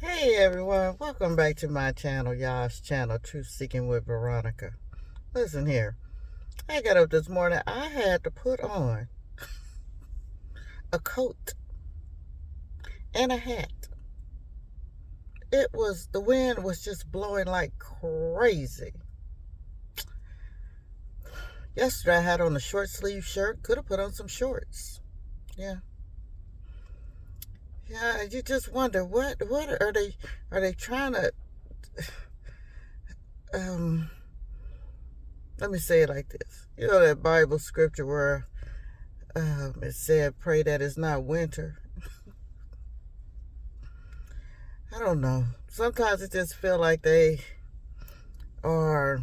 Hey everyone, welcome back to my channel, YAH's channel, Truth Seeking with Veronica. Listen here, I got up this morning, I had to put on a coat and a hat. The wind was just blowing like crazy. Yesterday I had on a short sleeve shirt, could have put on some shorts. Yeah. Yeah, you just wonder, what are they trying to, let me say it like this. You know that Bible scripture where it said, pray that it's not winter. I don't know. Sometimes it just feel like they are,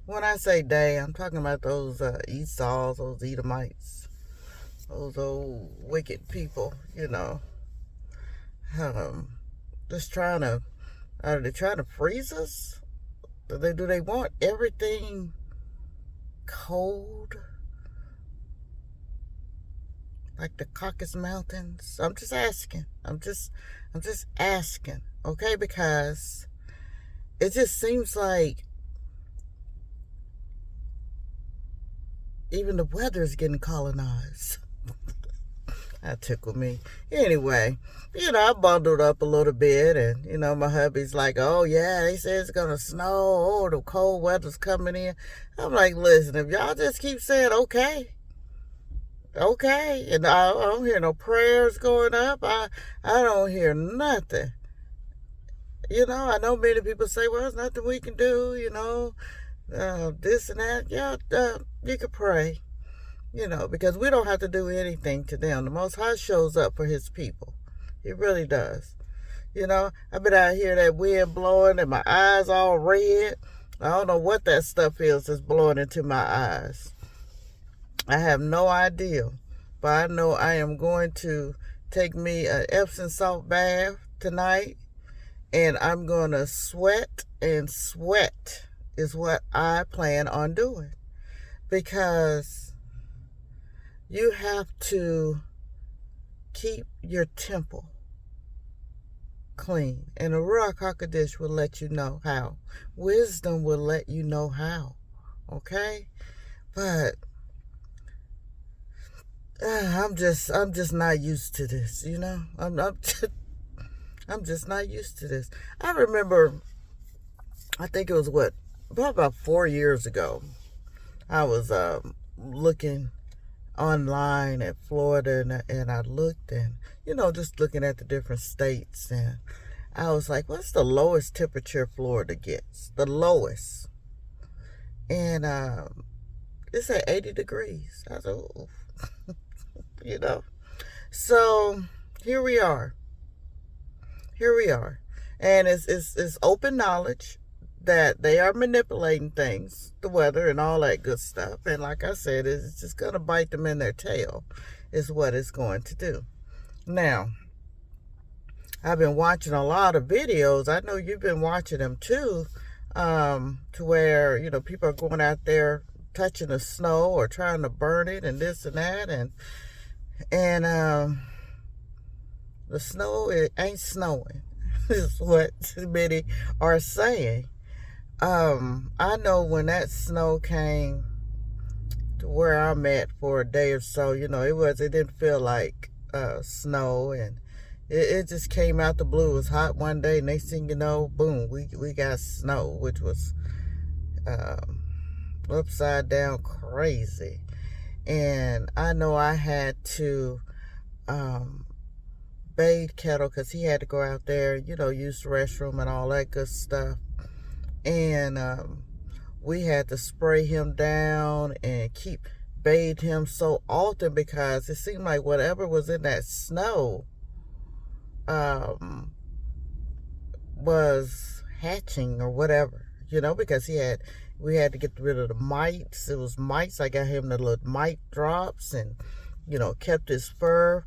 when I say they, I'm talking about those Esau's, those Edomites, those old wicked people, um, just are they trying to freeze us? Do they want everything cold? Like the Caucasus Mountains? I'm just asking. I'm just asking, okay? Because it just seems like even the weather is getting colonized. That tickled me. Anyway, I bundled up a little bit, and, my hubby's like, oh, yeah, they say it's going to snow. Oh, the cold weather's coming in. I'm like, listen, if y'all just keep saying, okay, and I don't hear no prayers going up, I don't hear nothing. I know many people say, well, there's nothing we can do, this and that. Yeah, you could pray, because we don't have to do anything to them. The Most High shows up for his people. He really does. I've been out here, that wind blowing and my eyes all red. I don't know what that stuff is that's blowing into my eyes. I have no idea. But I know I am going to take me an Epsom salt bath tonight. And I'm going to sweat, and sweat is what I plan on doing. Because you have to keep your temple clean. And the Ruach HaKodesh will let you know how. Wisdom will let you know how. Okay? But I'm just not used to this, I'm just not used to this. I remember, I think it was about 4 years ago, I was looking online at Florida, and I looked, and, just looking at the different states, and I was like, what's the lowest temperature Florida gets? The lowest. And it's at 80 degrees. I was like, ooh. So here we are. And it's open knowledge that they are manipulating things, the weather and all that good stuff. And like I said, it's just going to bite them in their tail is what it's going to do. Now, I've been watching a lot of videos. I know you've been watching them too, to where, people are going out there touching the snow or trying to burn it and this and that. And the snow, it ain't snowing, is what many are saying. I know when that snow came to where I'm at for a day or so, it didn't feel like snow, and it just came out the blue. It was hot one day, next thing you know, boom, we got snow, which was upside down crazy. And I know I had to bathe Kettle because he had to go out there, use the restroom and all that good stuff. And we had to spray him down and bathe him so often because it seemed like whatever was in that snow was hatching or whatever, because we had to get rid of the mites. It was mites. I got him the little mite drops and, kept his fur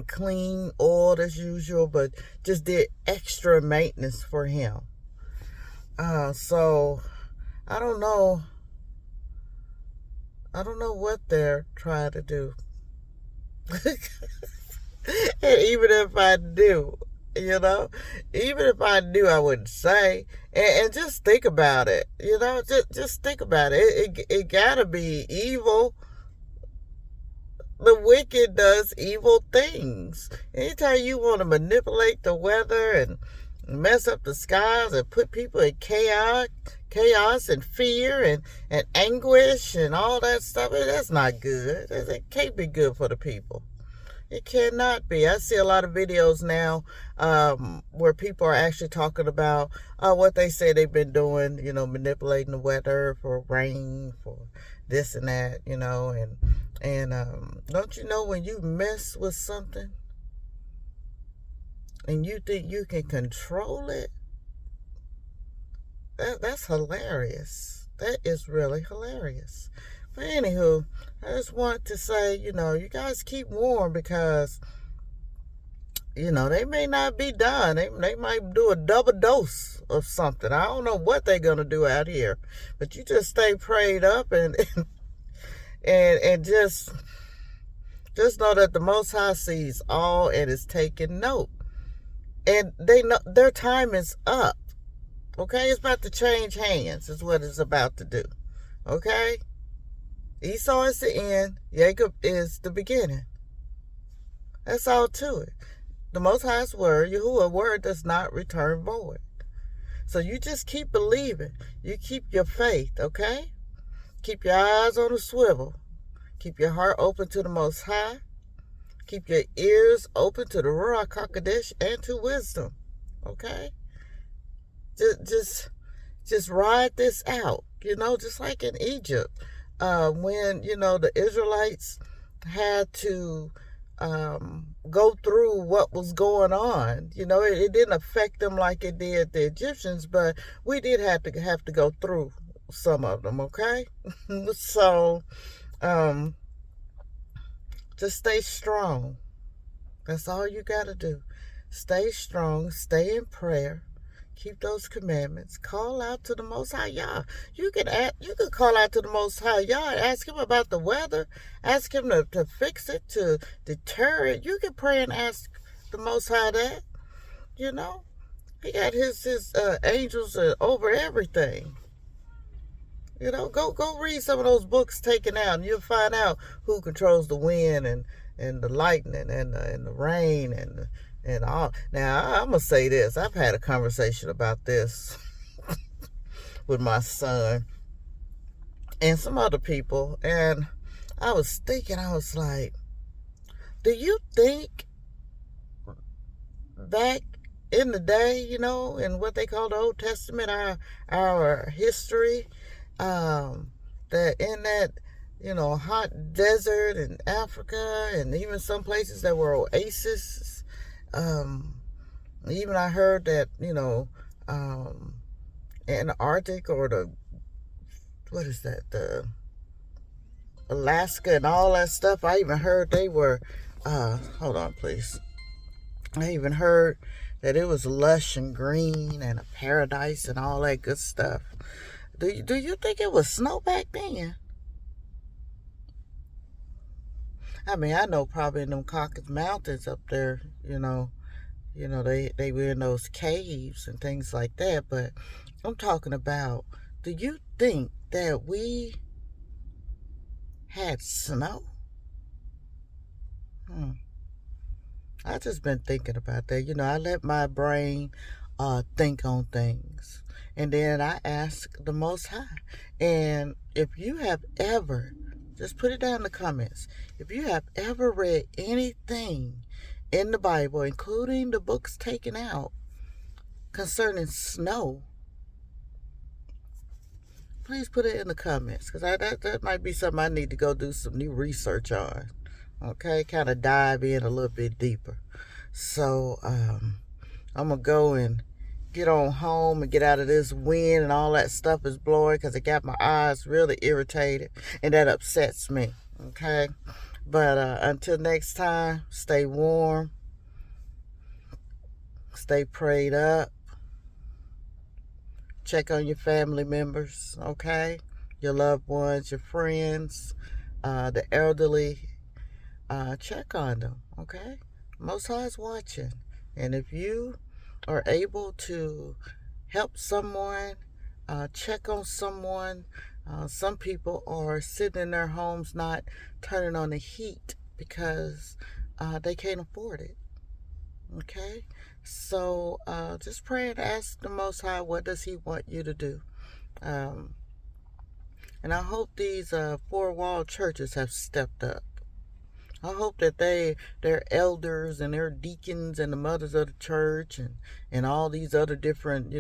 clean, oiled as usual, but just did extra maintenance for him. So I don't know what they're trying to do. And even if I do, You know, even if I knew, I wouldn't say. And just think about it. You know, just think about it. It gotta be evil. The wicked does evil things. Anytime you want to manipulate the weather and mess up the skies and put people in chaos and fear and anguish and all that stuff, that's not good. It can't be good for the people. It cannot be. I see a lot of videos now where people are actually talking about what they say they've been doing, manipulating the weather for rain, for this and that, and don't you know when you mess with something and you think you can control it, that's hilarious. That is really hilarious. But anywho, I just want to say, you guys keep warm because, they may not be done. They might do a double dose of something. I don't know what they're going to do out here. But you just stay prayed up and just know that the Most High sees all and is taking note. And they know their time is up. Okay? It's about to change hands is what it's about to do. Okay? Esau is the end. Jacob is the beginning. That's all to it. The Most High's word, Yahuwah's word, does not return void. So you just keep believing. You keep your faith, okay? Keep your eyes on the swivel. Keep your heart open to the Most High. Keep your ears open to the Ruach HaKodesh and to wisdom, okay? Just ride this out, just like in Egypt. When, the Israelites had to go through what was going on. It didn't affect them like it did the Egyptians, but we did have to go through some of them, okay? So, just stay strong. That's all you got to do. Stay strong, stay in prayer. Keep those commandments. Call out to the Most High YAH. You can call out to the Most High YAH and ask him about the weather. Ask him to fix it, to deter it. You can pray and ask the Most High that. He got his angels over everything. Go read some of those books taken out, and you'll find out who controls the wind and the lightning and the rain and all. Now, I'm going to say this. I've had a conversation about this with my son and some other people. And I was thinking, I was like, do you think back in the day, in what they call the Old Testament, our history, that in that, hot desert in Africa and even some places that were oases, even I heard that, Antarctic or the Alaska and all that stuff, I even heard they were, hold on please, I even heard that it was lush and green and a paradise and all that good stuff. Do you think it was snow back then? I mean, I know probably in them Caucasus Mountains up there, they were in those caves and things like that. But I'm talking about, do you think that we had snow? I just been thinking about that. I let my brain think on things. And then I ask the Most High. And if you have ever, just put it down in the comments, if you have ever read anything in the Bible, including the books taken out, concerning snow, please put it in the comments. Because that might be something I need to go do some new research on. Okay? Kind of dive in a little bit deeper. So, I'm going to go and get on home and get out of this wind and all that stuff is blowing because it got my eyes really irritated and that upsets me. Okay? But until next time, stay warm, stay prayed up, check on your family members, okay? Your loved ones, your friends, the elderly, check on them, okay? Most High is watching. And if you are able to help someone, check on someone, some people are sitting in their homes not turning on the heat because they can't afford it. Okay? So just pray and ask the Most High, what does He want you to do? Um, and I hope these four-wall churches have stepped up. I hope that their elders and their deacons and the mothers of the church and all these other different,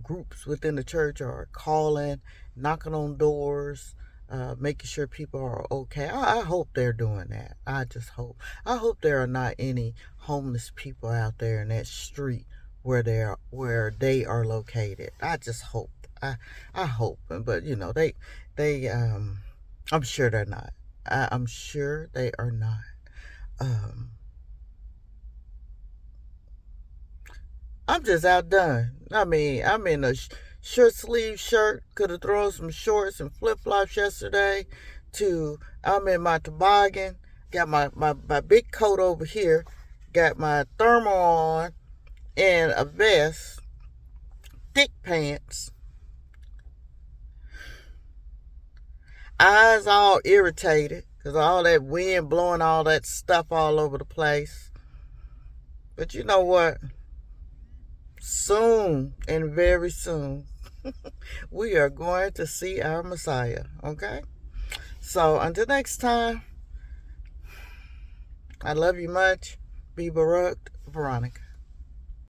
groups within the church are calling, knocking on doors, making sure people are okay. I hope they're doing that. I just hope. I hope there are not any homeless people out there in that street where they are located. I just hope. I hope, but they I'm sure they're not. I'm sure they are not. Um, I'm just outdone. I mean, I'm in a short sleeve shirt. Could have thrown some shorts and flip flops yesterday. I'm in my toboggan. Got my big coat over here. Got my thermal on and a vest, thick pants. Eyes all irritated because all that wind blowing all that stuff all over the place. But you know what? Soon and very soon, we are going to see our Messiah. Okay? So until next time, I love you much. Be Baruch, Veronica.